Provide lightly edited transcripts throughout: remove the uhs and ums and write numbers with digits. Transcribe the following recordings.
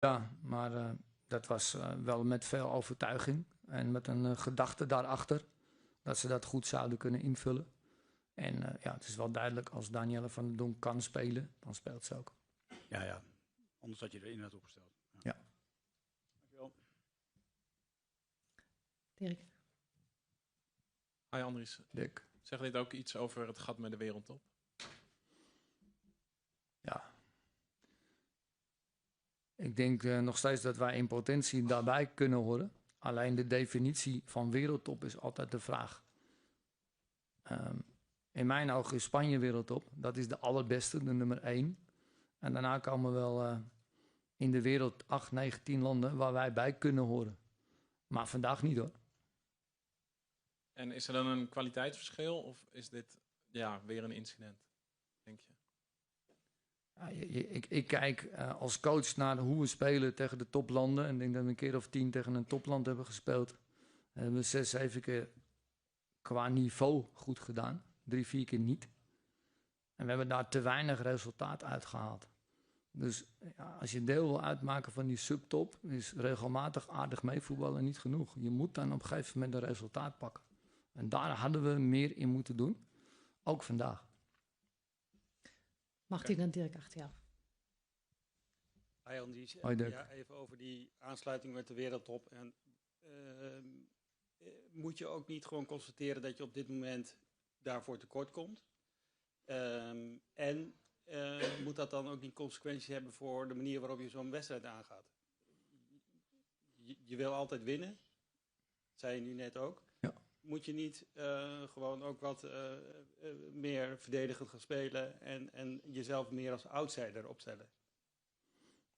Ja, maar dat was wel met veel overtuiging. En met een gedachte daarachter. Dat ze dat goed zouden kunnen invullen. En ja, het is wel duidelijk, als Danielle van der Donk kan spelen, dan speelt ze ook. Ja. Anders had je er inderdaad opgesteld. Ja. Dankjewel. Dirk. Hi Andries. Dick. Zeg dit ook iets over het gat met de wereldtop? Ja. Ik denk nog steeds dat wij in potentie daarbij kunnen horen. Alleen de definitie van wereldtop is altijd de vraag. In mijn ogen is Spanje wereldtop. Dat is de allerbeste, de nummer 1. En daarna komen wel in de wereld 8, 9, 10 landen waar wij bij kunnen horen. Maar vandaag niet hoor. En is er dan een kwaliteitsverschil of is dit weer een incident, denk je? Ja, ik kijk als coach naar hoe we spelen tegen de toplanden. En ik denk dat we een keer of 10 tegen een topland hebben gespeeld. En hebben we 6, 7 keer qua niveau goed gedaan. 3, 4 keer niet. En we hebben daar te weinig resultaat uitgehaald. Dus ja, als je deel wil uitmaken van die subtop, is regelmatig aardig meevoetballen niet genoeg. Je moet dan op een gegeven moment een resultaat pakken. En daar hadden we meer in moeten doen. Ook vandaag. Mag die dan Dirk achter jou? Hi Andries. Hoi Dirk. Ja, even over die aansluiting met de wereldtop. En, moet je ook niet gewoon constateren dat je op dit moment daarvoor tekort komt? Moet dat dan ook niet consequenties hebben voor de manier waarop je zo'n wedstrijd aangaat? Je wil altijd winnen, dat zei je nu net ook. Ja. Moet je niet gewoon ook wat meer verdedigend gaan spelen en jezelf meer als outsider opstellen?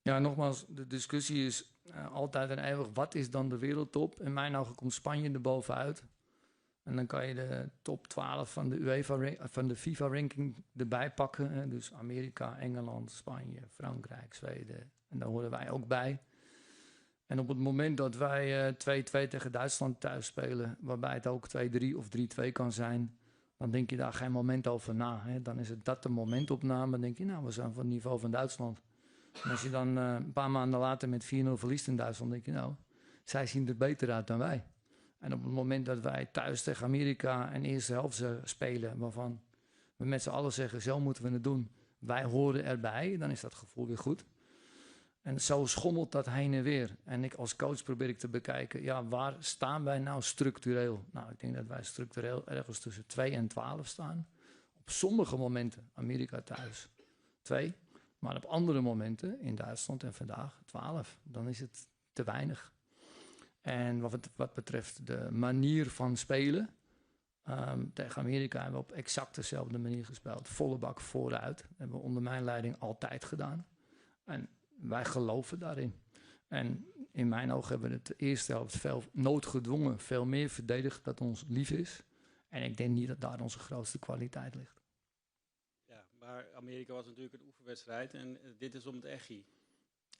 Ja, nogmaals, de discussie is altijd en eeuwig, wat is dan de wereldtop? In mijn ogen komt Spanje er bovenuit. En dan kan je de top 12 van de UEFA, van de FIFA-ranking erbij pakken. Hè? Dus Amerika, Engeland, Spanje, Frankrijk, Zweden. En daar horen wij ook bij. En op het moment dat wij 2-2 tegen Duitsland thuis spelen, waarbij het ook 2-3 of 3-2 kan zijn, dan denk je daar geen moment over na. Hè? Dan is het dat de momentopname. Dan denk je, nou, we zijn van het niveau van Duitsland. En als je dan een paar maanden later met 4-0 verliest in Duitsland, denk je, nou, zij zien er beter uit dan wij. En op het moment dat wij thuis tegen Amerika een eerste helft spelen, waarvan we met z'n allen zeggen, zo moeten we het doen, wij horen erbij, dan is dat gevoel weer goed. En zo schommelt dat heen en weer. En ik als coach probeer ik te bekijken, ja, waar staan wij nou structureel? Nou, ik denk dat wij structureel ergens tussen 2 en 12 staan. Op sommige momenten, Amerika thuis, 2. Maar op andere momenten, in Duitsland en vandaag, 12. Dan is het te weinig. En wat betreft de manier van spelen, tegen Amerika hebben we op exact dezelfde manier gespeeld. Volle bak vooruit. Dat hebben we onder mijn leiding altijd gedaan. En wij geloven daarin. En in mijn ogen hebben we het de eerste helft veel noodgedwongen, veel meer verdedigd dat ons lief is. En ik denk niet dat daar onze grootste kwaliteit ligt. Ja, maar Amerika was natuurlijk een oefenwedstrijd en dit is om het echi.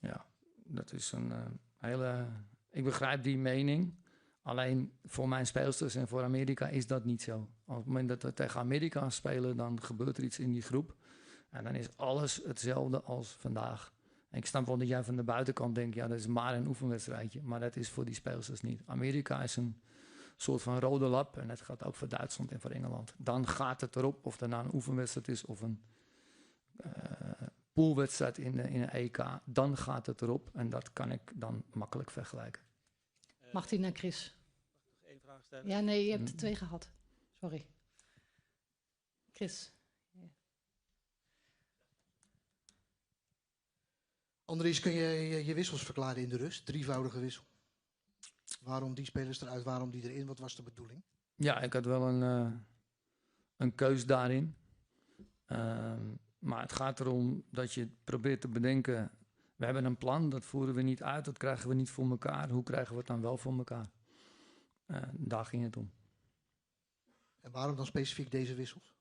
Ja, dat is een hele... Ik begrijp die mening. Alleen voor mijn speelsters en voor Amerika is dat niet zo. Op het moment dat we tegen Amerika spelen, dan gebeurt er iets in die groep. En dan is alles hetzelfde als vandaag. En ik snap wel dat jij van de buitenkant denkt, ja, dat is maar een oefenwedstrijdje. Maar dat is voor die speelsters niet. Amerika is een soort van rode lap. En dat gaat ook voor Duitsland en voor Engeland. Dan gaat het erop of er nou een oefenwedstrijd is of een poolwedstrijd in een EK. Dan gaat het erop. En dat kan ik dan makkelijk vergelijken. Mag die naar Chris? Mag ik nog één vraag stellen? Ja, nee, je hebt er 2 gehad. Sorry. Chris. Ja. Andries, kun je je wissels verklaren in de rust? 3voudige wissel. Waarom die spelers eruit, waarom die erin? Wat was de bedoeling? Ja, ik had wel een keus daarin. Maar het gaat erom dat je probeert te bedenken, we hebben een plan, dat voeren we niet uit, dat krijgen we niet voor elkaar. Hoe krijgen we het dan wel voor elkaar? Daar ging het om. En waarom dan specifiek deze wissels?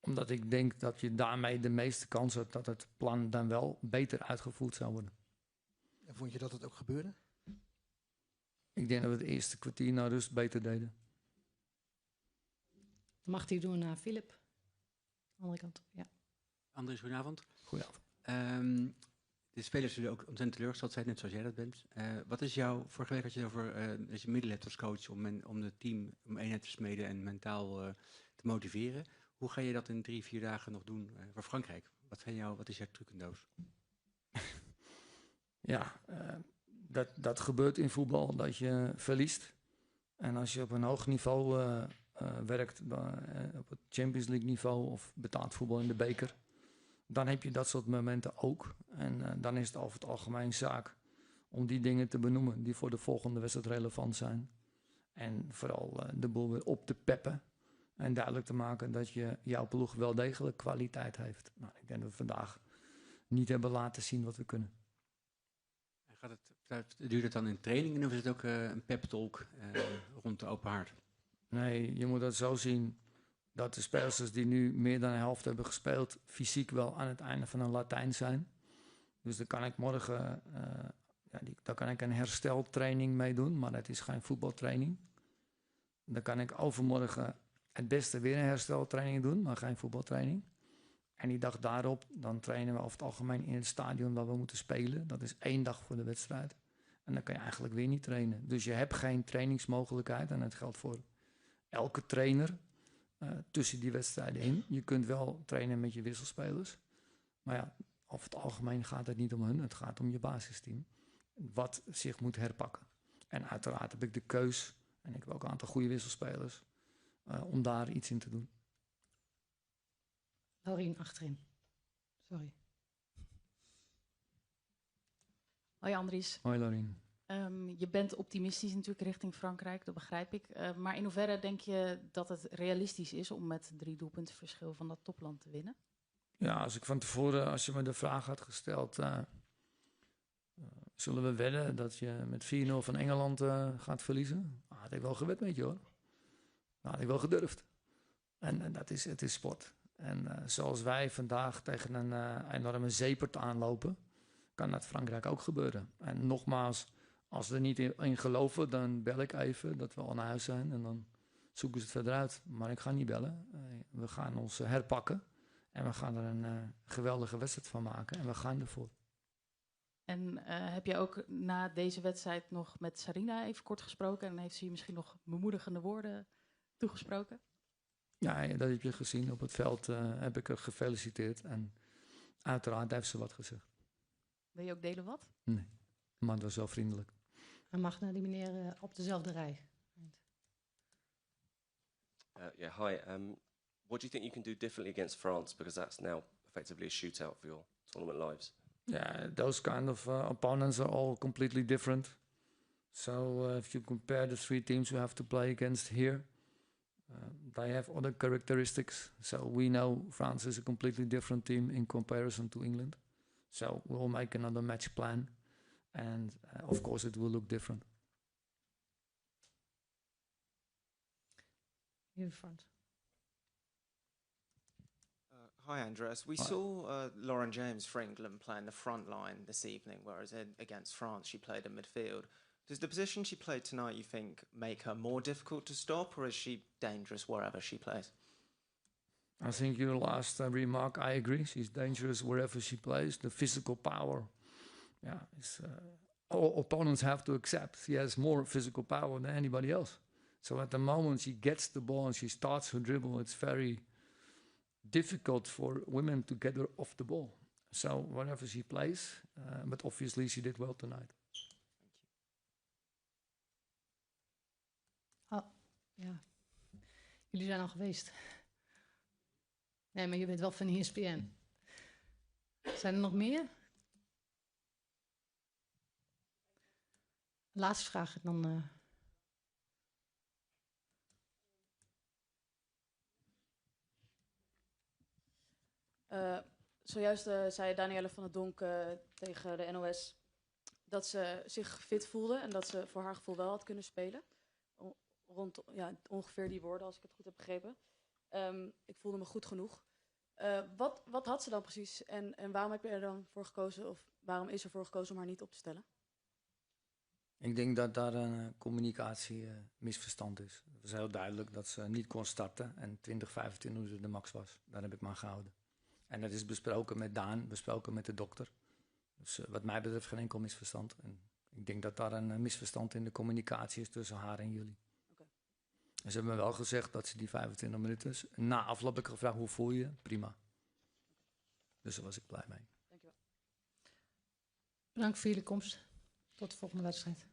Omdat ik denk dat je daarmee de meeste kans hebt dat het plan dan wel beter uitgevoerd zou worden. En vond je dat het ook gebeurde? Ik denk dat we het eerste kwartier naar rust beter deden. Dan mag die doen naar Philip. Andere kant, ja. Andries, goedenavond. Goedenavond. De spelers zullen ook ontzettend teleurgesteld zijn, net zoals jij dat bent. Wat is vorige week had je het over dat je middelen hebt als coach om het team om eenheid te smeden en mentaal te motiveren. Hoe ga je dat in 3-4 dagen nog doen voor Frankrijk? Wat is jouw trucendoos? Ja, dat gebeurt in voetbal, dat je verliest. En als je op een hoog niveau werkt, op het Champions League niveau of betaald voetbal in de beker, dan heb je dat soort momenten ook. En dan is het over het algemeen zaak om die dingen te benoemen die voor de volgende wedstrijd relevant zijn. En vooral de boel weer op te peppen en duidelijk te maken dat jouw ploeg wel degelijk kwaliteit heeft. Nou, ik denk dat we vandaag niet hebben laten zien wat we kunnen. Duurt het dan in trainingen of is het ook een pep talk rond de open haard? Nee, je moet dat zo zien dat de spelers die nu meer dan een helft hebben gespeeld, fysiek wel aan het einde van een Latijn zijn. Dus dan kan ik morgen daar kan ik een hersteltraining mee doen, maar dat is geen voetbaltraining. Dan kan ik overmorgen het beste weer een hersteltraining doen, maar geen voetbaltraining. En die dag daarop, dan trainen we over het algemeen in het stadion waar we moeten spelen. Dat is 1 dag voor de wedstrijd. En dan kan je eigenlijk weer niet trainen. Dus je hebt geen trainingsmogelijkheid. En dat geldt voor elke trainer tussen die wedstrijden in. Je kunt wel trainen met je wisselspelers. Maar ja, over het algemeen gaat het niet om hun. Het gaat om je basisteam. Wat zich moet herpakken. En uiteraard heb ik de keus, en ik heb ook een aantal goede wisselspelers, om daar iets in te doen. Laurien achterin. Sorry. Hoi Andries. Hoi Laurien. Je bent optimistisch natuurlijk richting Frankrijk, dat begrijp ik. Maar in hoeverre denk je dat het realistisch is om met 3 doelpunten verschil van dat topland te winnen? Ja, als ik van tevoren, als je me de vraag had gesteld, zullen we wedden dat je met 4-0 van Engeland gaat verliezen? Had ik wel gewed met je hoor. Had ik wel gedurfd. En het is sport. En zoals wij vandaag tegen een enorme zeepert aanlopen, kan dat Frankrijk ook gebeuren. En nogmaals, als we er niet in geloven, dan bel ik even dat we al naar huis zijn. En dan zoeken ze het verder uit. Maar ik ga niet bellen. We gaan ons herpakken. En we gaan er een geweldige wedstrijd van maken. En we gaan ervoor. En heb je ook na deze wedstrijd nog met Sarina even kort gesproken? En heeft ze je misschien nog bemoedigende woorden toegesproken? Ja, dat heb je gezien. Op het veld heb ik haar gefeliciteerd. En uiteraard heeft ze wat gezegd. Wil je ook delen wat? Nee, maar het was wel vriendelijk. Hij mag naar die meneer op dezelfde rij. Hi. What do you think you can do differently against France? Because that's now effectively a shootout for your tournament lives. Yeah, those kind of opponents are all completely different. So if you compare the 3 teams we have to play against here, they have other characteristics. So we know France is a completely different team in comparison to England. So we'll make another match plan. And of course it will look different. In front. Hi, Andreas. We saw Lauren James for England play in the front line this evening, whereas against France she played in midfield. Does the position she played tonight, you think, make her more difficult to stop, or is she dangerous wherever she plays? I think your last remark, I agree. She's dangerous wherever she plays. The physical power, all opponents have to accept. She has more physical power than anybody else. So at the moment she gets the ball and she starts her dribble, it's very difficult for women to get her off the ball. So wherever she plays, but obviously she did well tonight. Oh, ja. Jullie zijn al geweest. Nee, maar je bent wel van ESPN. Zijn er nog meer? Laatste vraag dan. Zojuist zei Danielle van der Donk tegen de NOS dat ze zich fit voelde en dat ze voor haar gevoel wel had kunnen spelen. Rond ongeveer die woorden, als ik het goed heb begrepen. Ik voelde me goed genoeg. Wat had ze dan precies en waarom heb je er dan voor gekozen, of waarom is er voor gekozen om haar niet op te stellen? Ik denk dat daar een communicatiemisverstand is. Het was heel duidelijk dat ze niet kon starten en 20-25 minuten de max was. Daar heb ik me aan gehouden. En dat is besproken met Daan, besproken met de dokter. Dus wat mij betreft geen enkel misverstand. En ik denk dat daar een misverstand in de communicatie is tussen haar en jullie. Oké. En ze hebben me wel gezegd dat ze die 25 minuten... Na afloop heb ik gevraagd, hoe voel je? Prima. Dus daar was ik blij mee. Dankjewel. Bedankt voor jullie komst. Tot de volgende wedstrijd.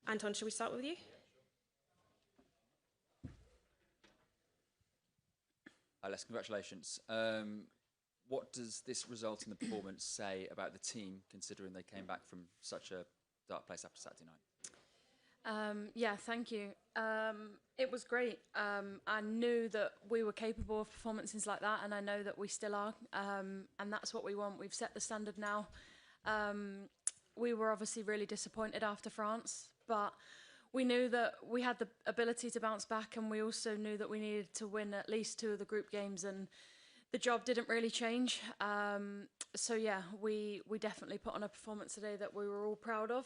Anton, shall we start with you? Les, congratulations. What does this result in the performance say about the team, considering they came back from such a dark place after Saturday night? Yeah, thank you. It was great. I knew that we were capable of performances like that, and I know that we still are. And that's what we want. We've set the standard now. We were obviously really disappointed after France, but we knew that we had the ability to bounce back, and we also knew that we needed to win at least 2 of the group games, and the job didn't really change. So yeah, we definitely put on a performance today that we were all proud of,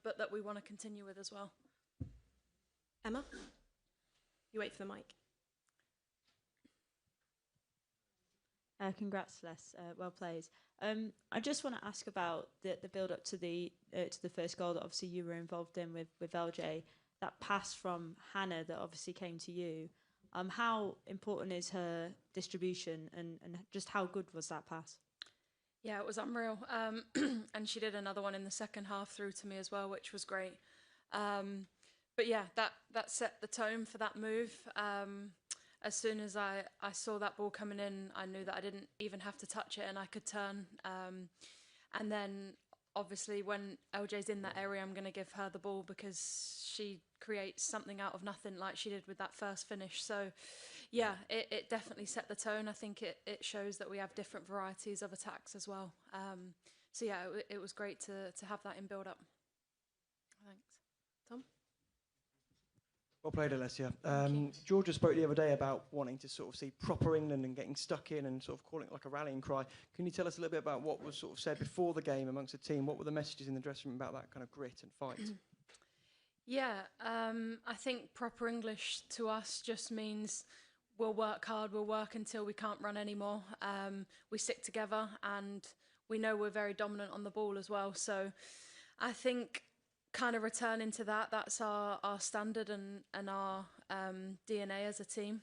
but that we want to continue with as well. Emma, you wait for the mic. Congrats, Les. Well played. I just want to ask about the build up to the first goal that obviously you were involved in with LJ. That pass from Hannah that obviously came to you. How important is her distribution, and just how good was that pass? Yeah, it was unreal. And she did another one in the second half through to me as well, which was great. But yeah, that set the tone for that move. As soon as I saw that ball coming in, I knew that I didn't even have to touch it and I could turn. And then obviously when LJ's in that area, I'm going to give her the ball because she creates something out of nothing like she did with that first finish. So yeah, it definitely set the tone. I think it shows that we have different varieties of attacks as well. So yeah, it was great to have that in build-up. Thanks. Tom? Well played, Alessia. Georgia spoke the other day about wanting to sort of see proper England and getting stuck in and sort of calling it like a rallying cry. Can you tell us a little bit about what was sort of said before the game amongst the team? What were the messages in the dressing room about that kind of grit and fight? Yeah, I think proper English to us just means we'll work hard, we'll work until we can't run anymore. We stick together and we know we're very dominant on the ball as well. So I think kind of returning to that's our standard and our DNA as a team.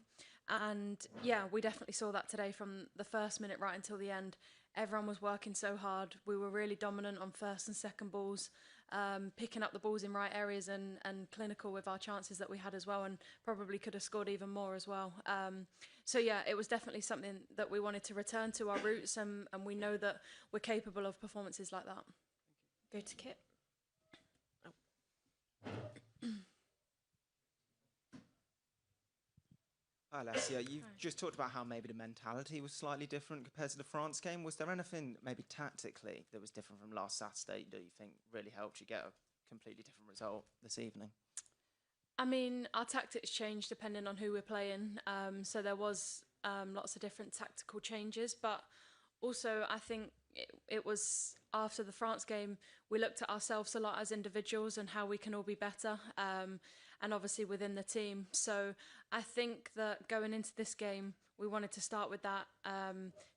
And yeah, we definitely saw that today from the first minute right until the end. Everyone was working so hard. We were really dominant on first and second balls, picking up the balls in right areas and clinical with our chances that we had as well, and probably could have scored even more as well. So yeah, it was definitely something that we wanted to return to our roots, and we know that we're capable of performances like that. Go to Kit. Hi, Alessia. You've just talked about how maybe the mentality was slightly different compared to the France game. Was there anything maybe tactically that was different from last Saturday that you think really helped you get a completely different result this evening? I mean, our tactics change depending on who we're playing. So there was lots of different tactical changes, but also I think it was after the France game, we looked at ourselves a lot as individuals and how we can all be better, and obviously within the team. So I think that going into this game, we wanted to start with that,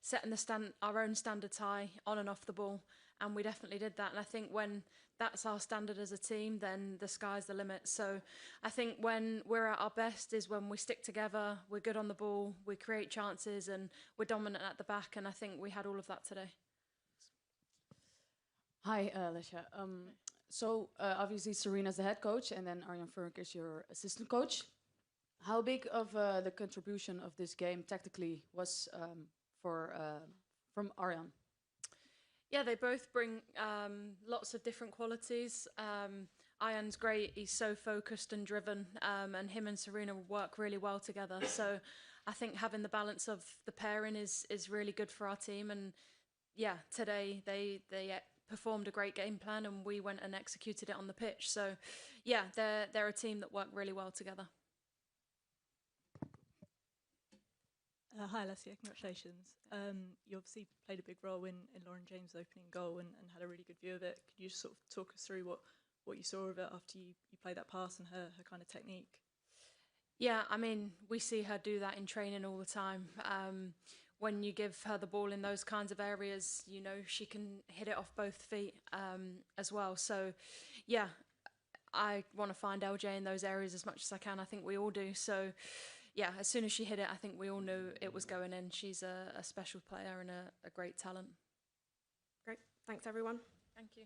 setting our own standards high on and off the ball, and we definitely did that. And I think when that's our standard as a team, then the sky's the limit. So I think when we're at our best is when we stick together, we're good on the ball, we create chances, and we're dominant at the back, and I think we had all of that today. Hi, Lesja. So obviously Serena's the head coach, and then Arjan Furk is your assistant coach. How big of the contribution of this game tactically was from Arjan? Yeah, they both bring lots of different qualities. Arjan's great; he's so focused and driven, and him and Serena work really well together. So I think having the balance of the pairing is really good for our team. And yeah, today they performed a great game plan, and we went and executed it on the pitch. So yeah, they're a team that work really well together. Hi, Alessia. Congratulations. You obviously played a big role in Lauren James' opening goal and had a really good view of it. Could you just sort of talk us through what you saw of it after you played that pass and her kind of technique? Yeah, I mean, we see her do that in training all the time. When you give her the ball in those kinds of areas, you know, she can hit it off both feet as well. So, yeah, I want to find LJ in those areas as much as I can. I think we all do. So, yeah, as soon as she hit it, I think we all knew it was going in. She's a special player and a great talent. Great. Thanks, everyone. Thank you.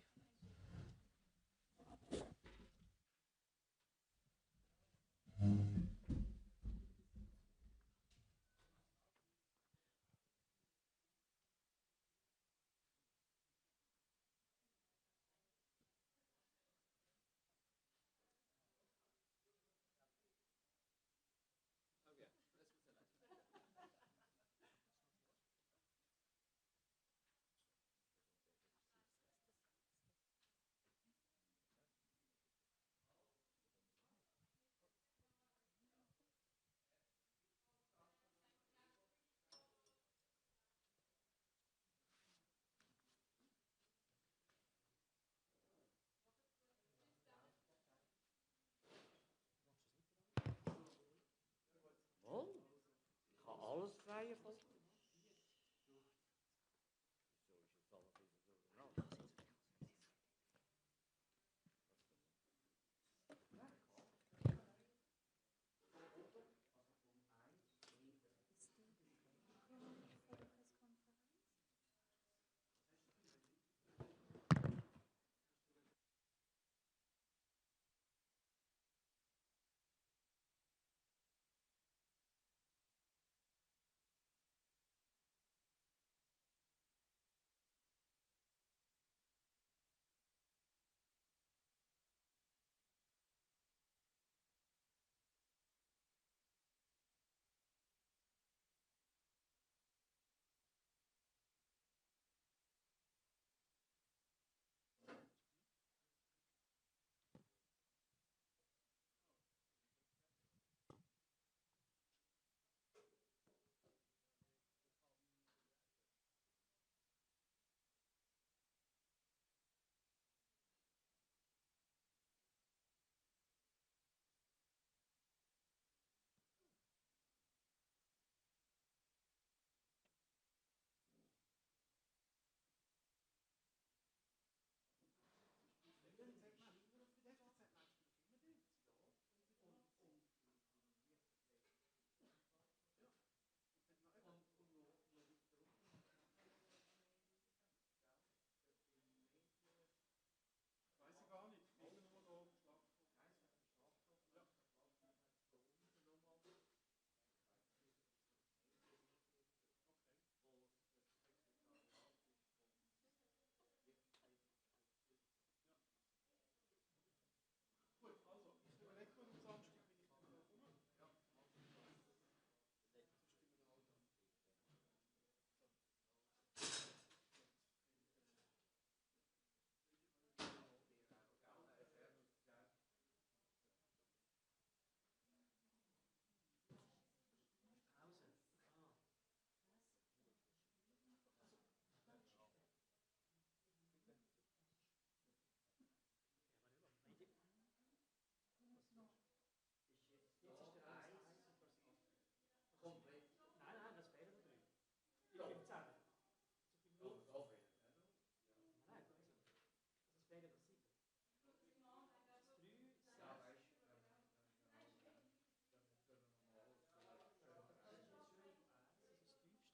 Reihenfolge?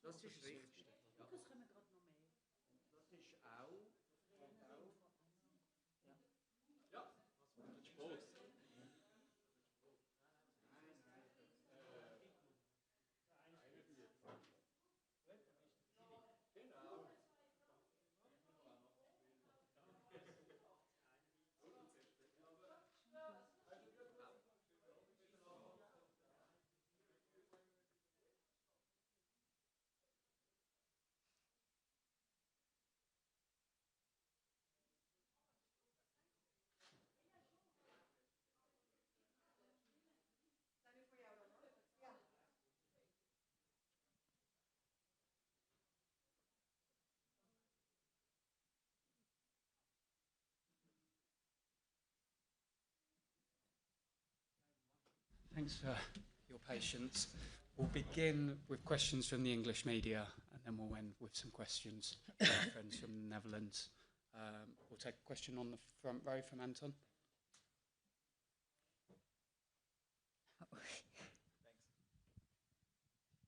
Das ist richtig. Ja. Das kommen gerade noch mehr. Das ist auch. Ja. Das ist groß. Thanks for your patience. We'll begin with questions from the English media, and then we'll end with some questions from our friends from the Netherlands. We'll take a question on the front row from Anton.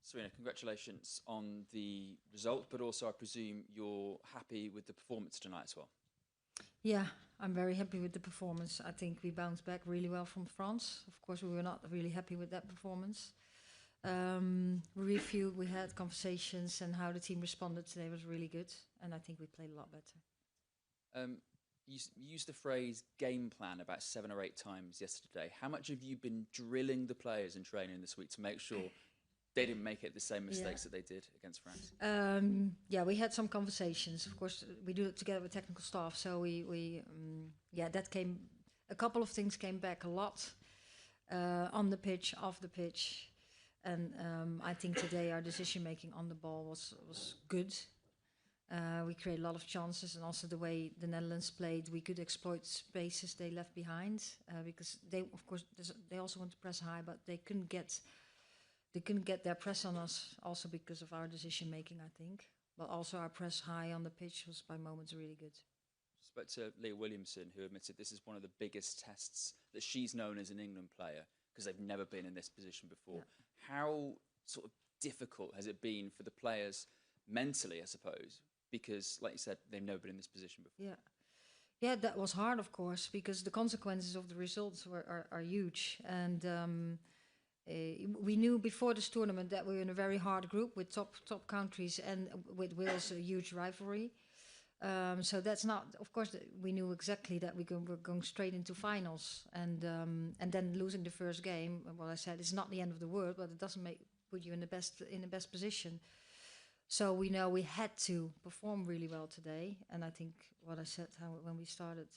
Serena, congratulations on the result, but also I presume you're happy with the performance tonight as well. Yeah, I'm very happy with the performance. I think we bounced back really well from France. Of course, we were not really happy with that performance. We had conversations, and how the team responded today was really good, and I think we played a lot better. You used the phrase game plan about 7 or 8 times yesterday. How much have you been drilling the players in training this week to make sure they didn't make it the same mistakes that they did against France? Yeah, we had some conversations. Of course, we do it together with technical staff. So a couple of things came back a lot on the pitch, off the pitch. And I think today our decision making on the ball was good. We created a lot of chances, and also the way the Netherlands played, we could exploit spaces they left behind, because they also want to press high, but they couldn't get they couldn't get their press on us, also because of our decision making, I think. But also our press high on the pitch was by moments really good. Spoke to Leah Williamson, who admitted this is one of the biggest tests that she's known as an England player because they've never been in this position before. Yeah. How sort of difficult has it been for the players mentally, I suppose? Because, like you said, they've never been in this position before. Yeah. Yeah, that was hard, of course, because the consequences of the results are huge. And we knew before this tournament that we were in a very hard group with top countries and with Wales a huge rivalry. So that's not, of course, we knew exactly that we were going straight into finals, and then losing the first game. Well, I said it's not the end of the world, but it doesn't put you in the best position. So we know we had to perform really well today, and I think what I said when we started,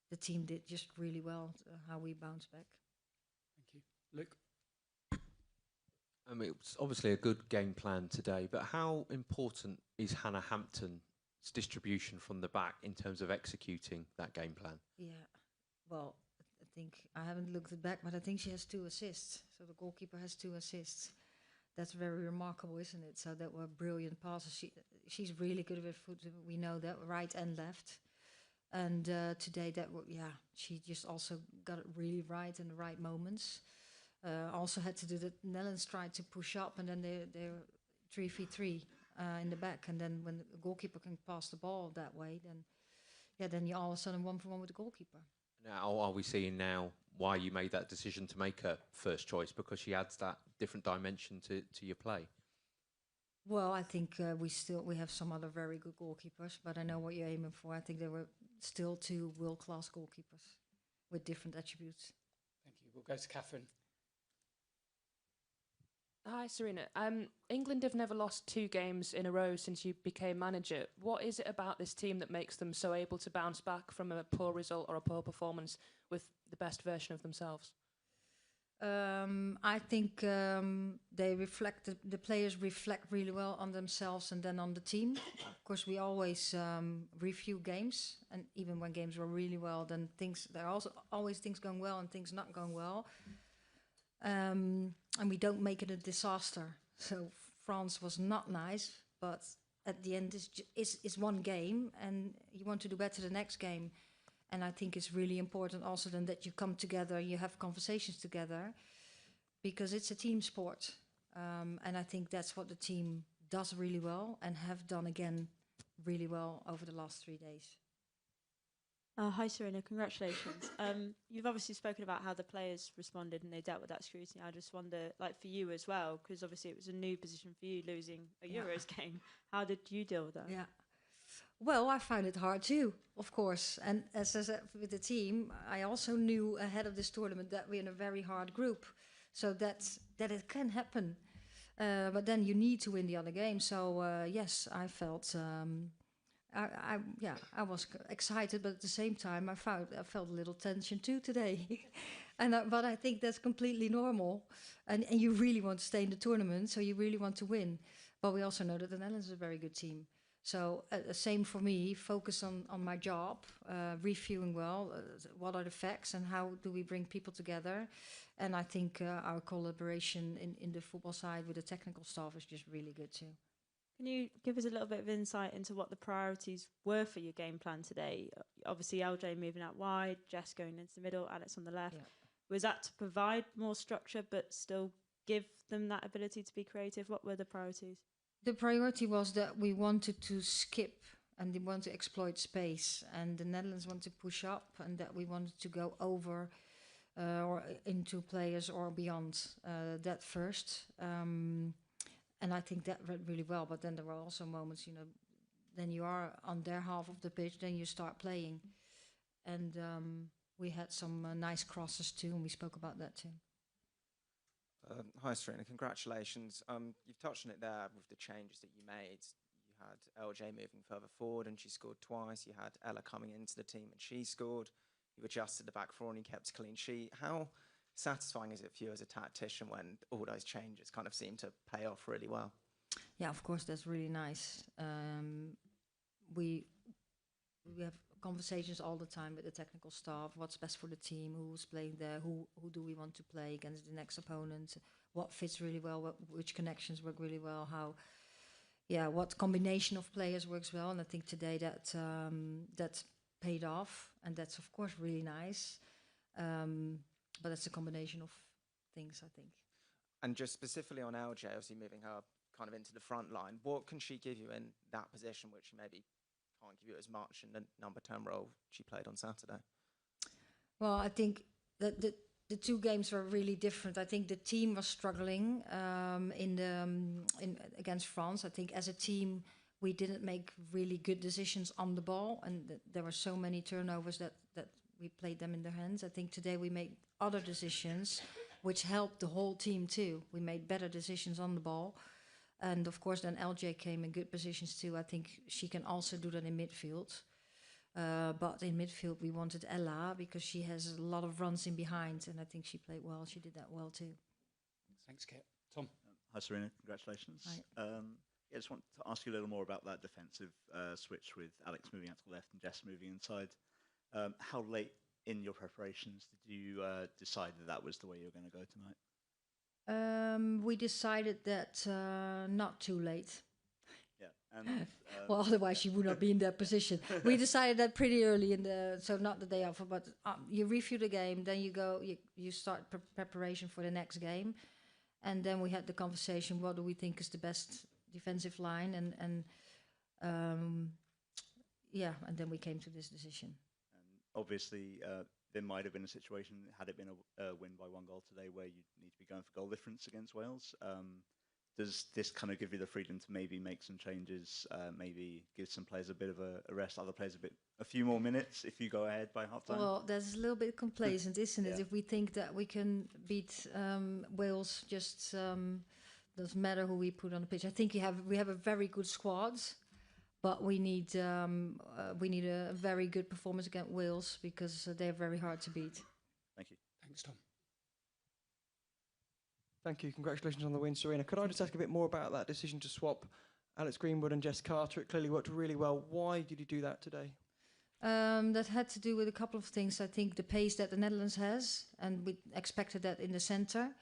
the team did just really well. How we bounced back. Thank you, Luke. It was obviously a good game plan today, but how important is Hannah Hampton's distribution from the back in terms of executing that game plan? Yeah, well, I think I haven't looked it back, but I think she has 2 assists. So the goalkeeper has 2 assists. That's very remarkable, isn't it? So that were brilliant passes. She's really good with foot. We know that, right and left. And today, she just also got it really right in the right moments. Also had to do the Netherlands tried to push up, and then they're 3v3 in the back. And then when the goalkeeper can pass the ball that way, then you all of a sudden 1-for-1 with the goalkeeper. Now, are we seeing now why you made that decision to make her first choice? Because she adds that different dimension to your play. Well, I think we have some other very good goalkeepers, but I know what you're aiming for. I think there were still 2 world-class goalkeepers with different attributes. Thank you. We'll go to Catherine. Hi, Serena. England have never lost 2 games in a row since you became manager. What is it about this team that makes them so able to bounce back from a poor result or a poor performance with the best version of themselves? I think the players reflect really well on themselves and then on the team. Of course, we always review games, and even when games were really well, then there are also always things going well and things not going well. And we don't make it a disaster. So France was not nice, but at the end it's one game, and you want to do better the next game. And I think it's really important also then that you come together, you have conversations together, because it's a team sport. And I think that's what the team does really well and have done again really well over the last 3 days. Hi, Serena. Congratulations. You've obviously spoken about how the players responded and they dealt with that scrutiny. I just wonder, like for you as well, because obviously it was a new position for you losing a Euros game. How did you deal with that? Yeah. Well, I found it hard too, of course. And as I said, with the team, I also knew ahead of this tournament that we're in a very hard group. So that it can happen. But then you need to win the other game. So yes, I felt... I was excited, but at the same time, I felt a little tension too today. But I think that's completely normal. And you really want to stay in the tournament, so you really want to win. But we also know that the Netherlands is a very good team. So same for me, focus on my job, reviewing well, what are the facts and how do we bring people together. And I think our collaboration in the football side with the technical staff is just really good too. Can you give us a little bit of insight into what the priorities were for your game plan today? Obviously, LJ moving out wide, Jess going into the middle, Alex on the left. Yeah. Was that to provide more structure but still give them that ability to be creative? What were the priorities? The priority was that we wanted to skip and we want to exploit space, and the Netherlands want to push up, and that we wanted to go over or into players or beyond that first. And I think that went really well, but then there were also moments, then you are on their half of the pitch, then you start playing. And we had some nice crosses too, and we spoke about that too. Hi, Serena. Congratulations. You've touched on it there with the changes that you made. You had LJ moving further forward, and she scored twice. You had Ella coming into the team, and she scored. You adjusted the back four, and you kept a clean sheet. How satisfying is it for you as a tactician when all those changes kind of seem to pay off really well? Yeah, of course, that's really nice. We have conversations all the time with the technical staff. What's best for the team? Who's playing there? Who do we want to play against the next opponent? What fits really well? Which connections work really well? What combination of players works well? And I think today that paid off, and that's of course really nice. But it's a combination of things, I think. And just specifically on LJ, obviously moving her kind of into the front line, what can she give you in that position which she maybe can't give you as much in the number 10 role she played on Saturday? Well, I think that the two games were really different. I think the team was struggling against France. I think as a team we didn't make really good decisions on the ball, and there were so many turnovers that we played them in their hands. I think today we made other decisions which helped the whole team too. We made better decisions on the ball. And of course then LJ came in good positions too. I think she can also do that in midfield. But in midfield we wanted Ella because she has a lot of runs in behind, and I think she played well. She did that well too. Thanks, Kit. Tom. Hi, Serena. Congratulations. Hi. I just want to ask you a little more about that defensive switch with Alex moving out to the left and Jess moving inside. How late in your preparations did you decide that was the way you were going to go tonight? We decided that not too late. Yeah, and well, otherwise she would not be in that position. We decided that pretty early so not the day after, but you review the game, then you start preparations for the next game, and then we had the conversation. What do we think is the best defensive line, and then we came to this decision. Obviously, there might have been a situation, had it been a win by 1 goal today, where you need to be going for goal difference against Wales. Does this kind of give you the freedom to maybe make some changes, maybe give some players a bit of a rest, other players a few more minutes if you go ahead by half time? Well, that's a little bit complacent, isn't it? Yeah. If we think that we can beat Wales, just doesn't matter who we put on the pitch. I think we have a very good squad. But we need a very good performance against Wales because they're very hard to beat. Thank you. Thanks, Tom. Thank you. Congratulations on the win, Serena. Could I just ask a bit more about that decision to swap Alex Greenwood and Jess Carter? It clearly worked really well. Why did you do that today? That had to do with a couple of things. I think the pace that the Netherlands has, and we expected that in the centre.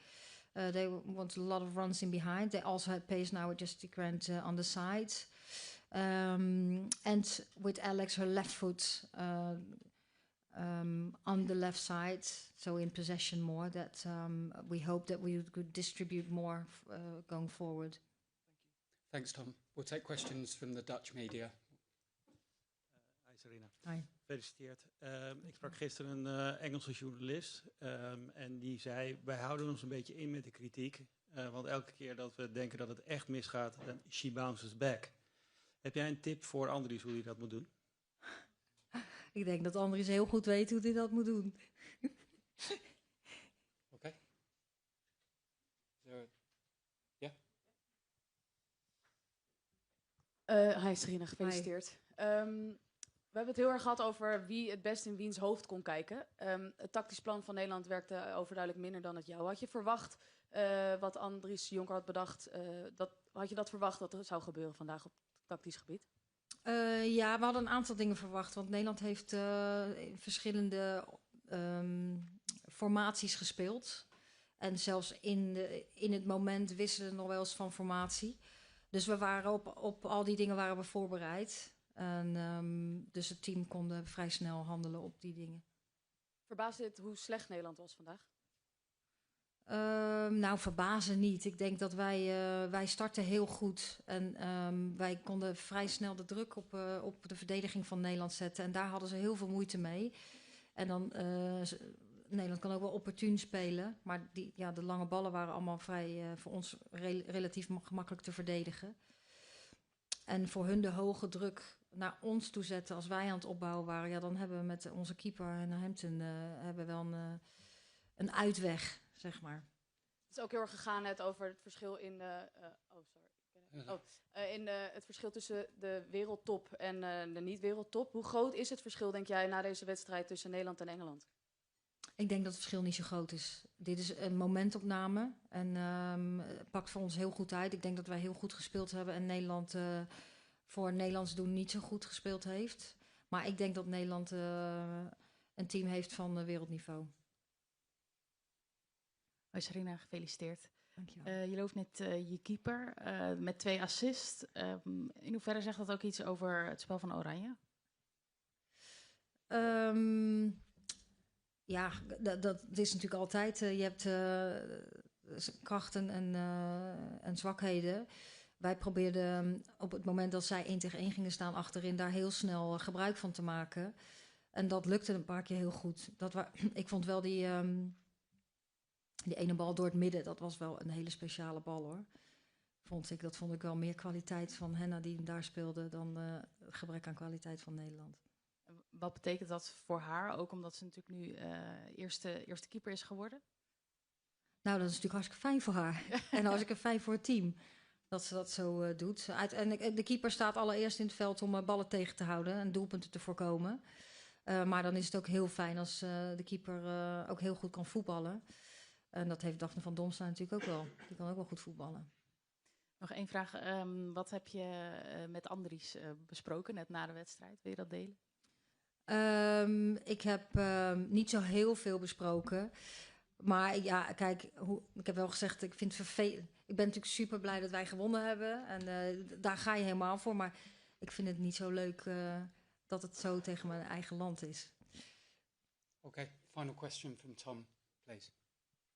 They want a lot of runs in behind. They also had pace now with Jess Grant on the sides. And with Alex, her left foot on the left side, so in possession more, that we hope that we could distribute more going forward. Thanks, Tom. We'll take questions from the Dutch media. Hi Serena. Hi. Gefeliciteerd. Ik sprak gisteren een Engelse journalist en die zei, wij houden ons een beetje in met de kritiek, want elke keer dat we denken dat het echt misgaat, dan she bounces back. Heb jij een tip voor Andries hoe hij dat moet doen? Ik denk dat Andries heel goed weet hoe hij dat moet doen. Oké. Ja? Hi Serena, gefeliciteerd. We hebben het heel erg gehad over wie het best in wiens hoofd kon kijken. Het tactisch plan van Nederland werkte overduidelijk minder dan het jouw. Had je verwacht wat Andries Jonker had bedacht, had je dat verwacht dat er zou gebeuren vandaag op tactisch gebied? Ja, we hadden een aantal dingen verwacht. Want Nederland heeft verschillende formaties gespeeld. En zelfs in het moment wisselen nog wel eens van formatie. Dus we waren op al die dingen waren we voorbereid. En, dus het team kon vrij snel handelen op die dingen. Verbaasde het hoe slecht Nederland was vandaag? Nou, verbazen niet. Ik denk dat wij starten heel goed. En wij konden vrij snel de druk op de verdediging van Nederland zetten. En daar hadden ze heel veel moeite mee. En dan, Nederland kan ook wel opportun spelen. Maar de lange ballen waren allemaal vrij voor ons relatief gemakkelijk te verdedigen. En voor hun de hoge druk naar ons toe zetten als wij aan het opbouwen waren. Ja, dan hebben we met onze keeper en Hampton hebben wel een uitweg, zeg maar. Het is ook heel erg gegaan net over het verschil in het verschil tussen de wereldtop en de niet-wereldtop. Hoe groot is het verschil, denk jij, na deze wedstrijd tussen Nederland en Engeland? Ik denk dat het verschil niet zo groot is. Dit is een momentopname en het pakt voor ons heel goed uit. Ik denk dat wij heel goed gespeeld hebben en Nederland voor Nederlands doen niet zo goed gespeeld heeft. Maar ik denk dat Nederland een team heeft van wereldniveau. Serena, gefeliciteerd. Dankjewel. Je looft net je keeper met 2 assists. In hoeverre zegt dat ook iets over het spel van Oranje? Ja, dat is natuurlijk altijd. Je hebt krachten en zwakheden. Wij probeerden op het moment dat zij 1 tegen 1 gingen staan achterin, daar heel snel gebruik van te maken. En dat lukte een paar keer heel goed. Ik vond wel die ene bal door het midden, dat was wel een hele speciale bal hoor. Dat vond ik wel meer kwaliteit van Henna die hem daar speelde dan gebrek aan kwaliteit van Nederland. Wat betekent dat voor haar? Ook omdat ze natuurlijk nu eerste keeper is geworden? Nou, dat is natuurlijk hartstikke fijn voor haar. En hartstikke fijn voor het team dat ze dat zo doet. Uiteindelijk, de keeper staat allereerst in het veld om ballen tegen te houden en doelpunten te voorkomen. Maar dan is het ook heel fijn als de keeper ook heel goed kan voetballen. En dat heeft Daphne van Domstra natuurlijk ook wel. Die kan ook wel goed voetballen. Nog 1 vraag. Wat heb je met Andries besproken net na de wedstrijd? Wil je dat delen? Ik heb niet zo heel veel besproken. Maar ja, kijk, ik heb wel gezegd, ik vind het vervelend. Ik ben natuurlijk super blij dat wij gewonnen hebben. En daar ga je helemaal voor. Maar ik vind het niet zo leuk dat het zo tegen mijn eigen land is. Okay, final question from Tom, please.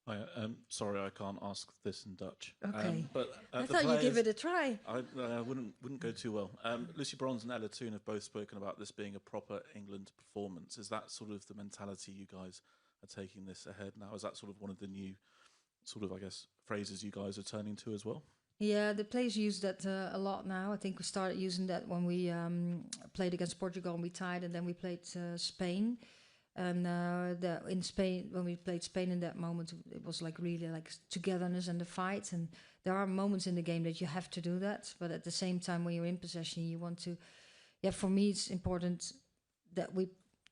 Hi, sorry, I can't ask this in Dutch. Okay. But I the thought you'd give players- it a try. I wouldn't go too well. Lucy Bronze and Ella Toon have both spoken about this being a proper England performance. Is that sort of the mentality you guys are taking this ahead now? Is that sort of one of the new sort of, I guess, phrases you guys are turning to as well? Yeah, the players use that a lot now. I think we started using that when we played against Portugal and we tied, and then we played Spain. And in Spain, when we played Spain in that moment, it was like really like togetherness and the fight. And there are moments in the game that you have to do that. But at the same time, when you're in possession, you want to... Yeah, for me, it's important that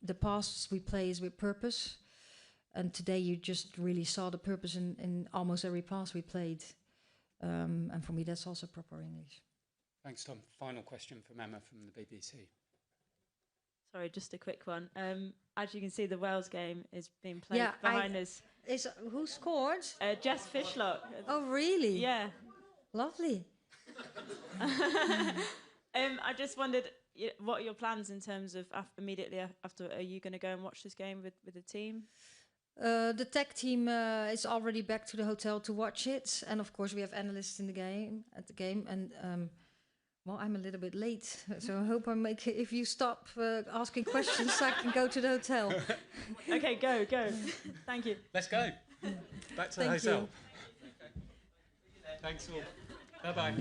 the passes we play is with purpose. And today you just really saw the purpose in almost every pass we played. And for me, that's also proper English. Thanks, Tom. Final question from Emma from the BBC. Sorry, just a quick one. As you can see, the Wales game is being played behind us. Who scored? Jess Fishlock. Oh, really? Yeah. Lovely. I just wondered, what are your plans in terms of immediately after? Are you going to go and watch this game with the team? The tech team is already back to the hotel to watch it, and of course we have analysts in the game. And well, I'm a little bit late, so I hope if you stop asking questions, I can go to the hotel. Okay, go. Thank you. Let's go. Back to the hotel. Thanks all. Bye-bye.